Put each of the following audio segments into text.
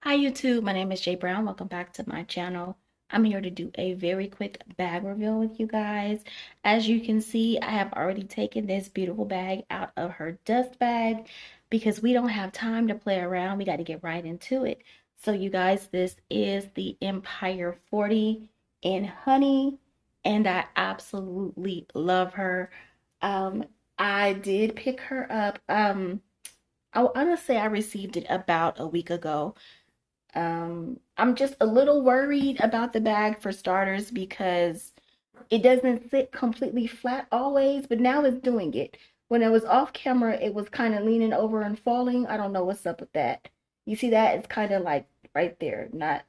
Hi YouTube, my name is Jay Brown. Welcome back to my channel. I'm here to do a very quick bag reveal with you guys. As you can see, I have already taken this beautiful bag out of her dust bag because we don't have time to play around. We got to get right into it. So you guys, this is the Empire 40 in honey, and I absolutely love her. Um, I did pick her up. I want to say I received it about a week ago. I'm just a little worried about the bag for starters because it doesn't sit completely flat always, but now it's doing it. When it was off camera, it was kind of leaning over and falling. I don't know what's up with that. You see that? It's kind of like right there, not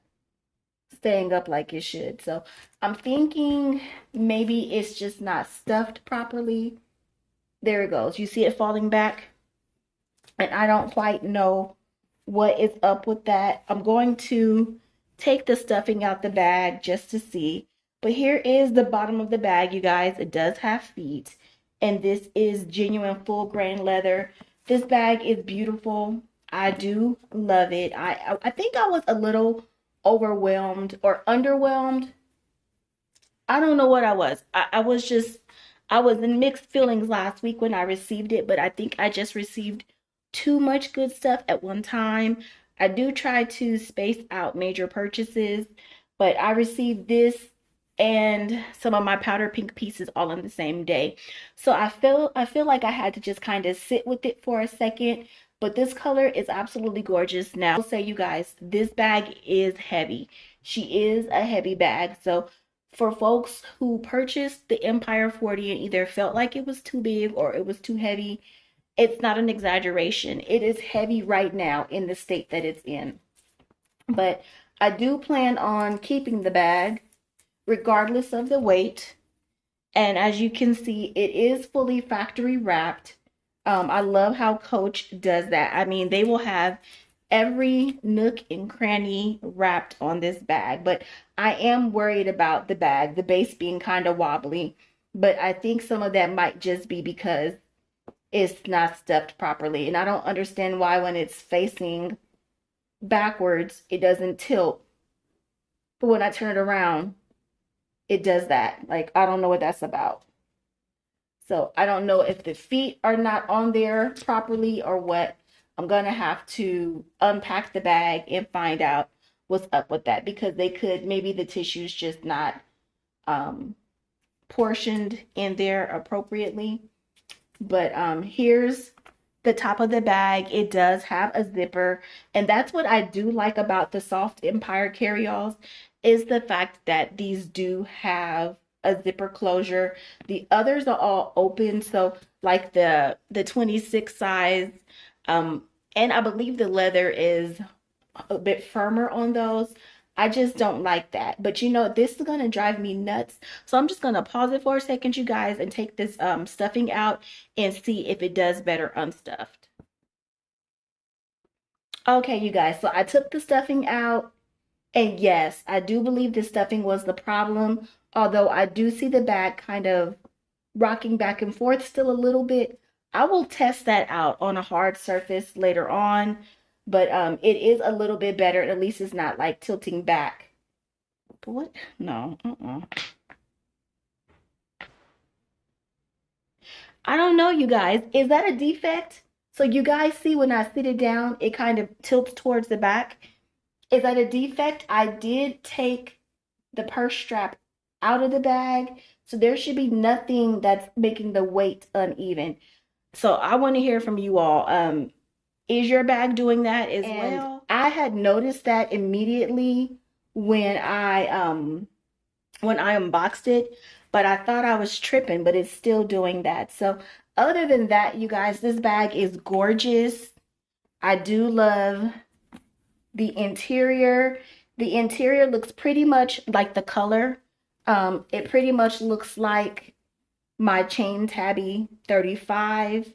staying up like it should. So I'm thinking maybe it's just not stuffed properly. There it goes. You see it falling back? And I don't quite know what is up with that. I'm going to take the stuffing out the bag just to see. But here is the bottom of the bag, you guys. It does have feet, and this is genuine full grain leather. This bag is beautiful. I do love it. I think I was a little overwhelmed or underwhelmed. I don't know what I was. I was in mixed feelings last week when I received it, but I think I just received too much good stuff at one time. I do try to space out major purchases, but I received this and some of my powder pink pieces all in the same day. So I feel like I had to just kind of sit with it for a second, but this color is absolutely gorgeous. Now, I'll say you guys, this bag is heavy. She is a heavy bag. So for folks who purchased the Empire 40 and either felt like it was too big or it was too heavy, it's not an exaggeration. It is heavy right now in the state that it's in. But I do plan on keeping the bag regardless of the weight. And as you can see, it is fully factory wrapped. I love how Coach does that. I mean, they will have every nook and cranny wrapped on this bag, but I am worried about the bag, the base being kind of wobbly, but I think some of that might just be because it's not stuffed properly. And I don't understand why when it's facing backwards, it doesn't tilt. But when I turn it around, it does that. Like, I don't know what that's about. So I don't know if the feet are not on there properly or what. I'm going to have to unpack the bag and find out what's up with that because they could, maybe the tissue's just not portioned in there appropriately. But here's the top of the bag. It does have a zipper, and that's what I do like about the Soft Empire carryalls is the fact that these do have a zipper closure. The others are all open, so like the 26 size, and I believe the leather is a bit firmer on those. I just don't like that. But you know, this is gonna drive me nuts. So I'm just gonna pause it for a second, you guys, and take this stuffing out and see if it does better unstuffed. Okay, you guys, so I took the stuffing out, and yes, I do believe the stuffing was the problem, although I do see the bag kind of rocking back and forth still a little bit. I will test that out on a hard surface later on, but it is a little bit better. At least it's not like tilting back. But what? No. I don't know, you guys. Is that a defect? So you guys see when I sit it down, it kind of tilts towards the back. Is that a defect? I did take the purse strap out of the bag, so there should be nothing that's making the weight uneven. So I want to hear from you all. Is your bag doing that as well? I had noticed that immediately when I unboxed it, but I thought I was tripping, but it's still doing that. So other than that, you guys, this bag is gorgeous. I do love the interior. The interior looks pretty much like the color. It pretty much looks like my chain tabby 35,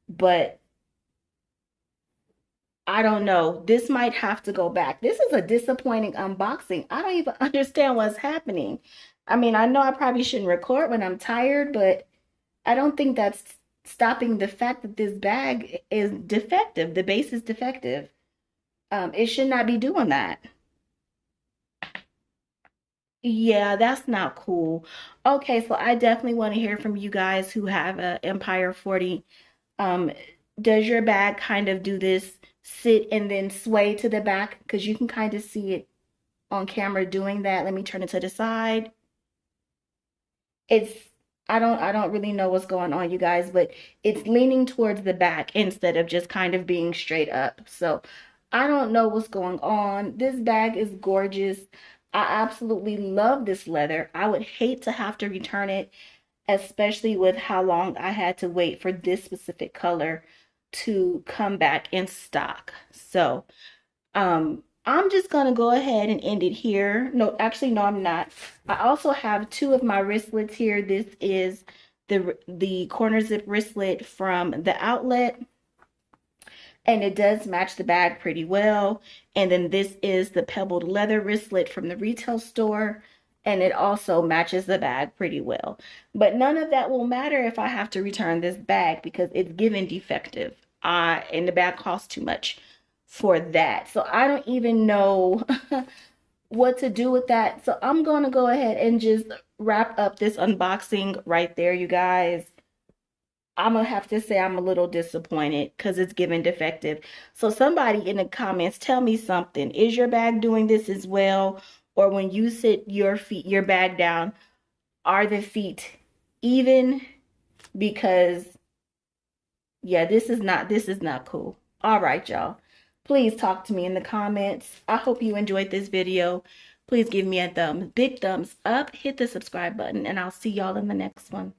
but I don't know. This might have to go back. This is a disappointing unboxing. I don't even understand what's happening. I mean, I know I probably shouldn't record when I'm tired, but I don't think that's stopping the fact that this bag is defective. The base is defective. It should not be doing that. Yeah, that's not cool. Okay, so I definitely want to hear from you guys who have a Empire 40. Um, does your bag kind of do this sit and then sway to the back? Because you can kind of see it on camera doing that. Let me turn it to the side. It's I don't really know what's going on, you guys, but it's leaning towards the back instead of just kind of being straight up. So I don't know what's going on. This bag is gorgeous. I absolutely love this leather. I would hate to have to return it, especially with how long I had to wait for this specific color to come back in stock. So I'm just gonna go ahead and end it here. No, actually, no, I'm not. I also have two of my wristlets here. This is the corner zip wristlet from the outlet, and it does match the bag pretty well. And then this is the pebbled leather wristlet from the retail store, and it also matches the bag pretty well. But none of that will matter if I have to return this bag because it's given defective. And the bag costs too much for that. So I don't even know what to do with that. So I'm going to go ahead and just wrap up this unboxing right there, you guys. I'm gonna have to say I'm a little disappointed because it's given defective. So somebody in the comments, tell me something. Is your bag doing this as well? Or when you sit your bag down, are the feet even? Because yeah, this is not cool. All right, y'all. Please talk to me in the comments. I hope you enjoyed this video. Please give me a big thumbs up, hit the subscribe button, and I'll see y'all in the next one.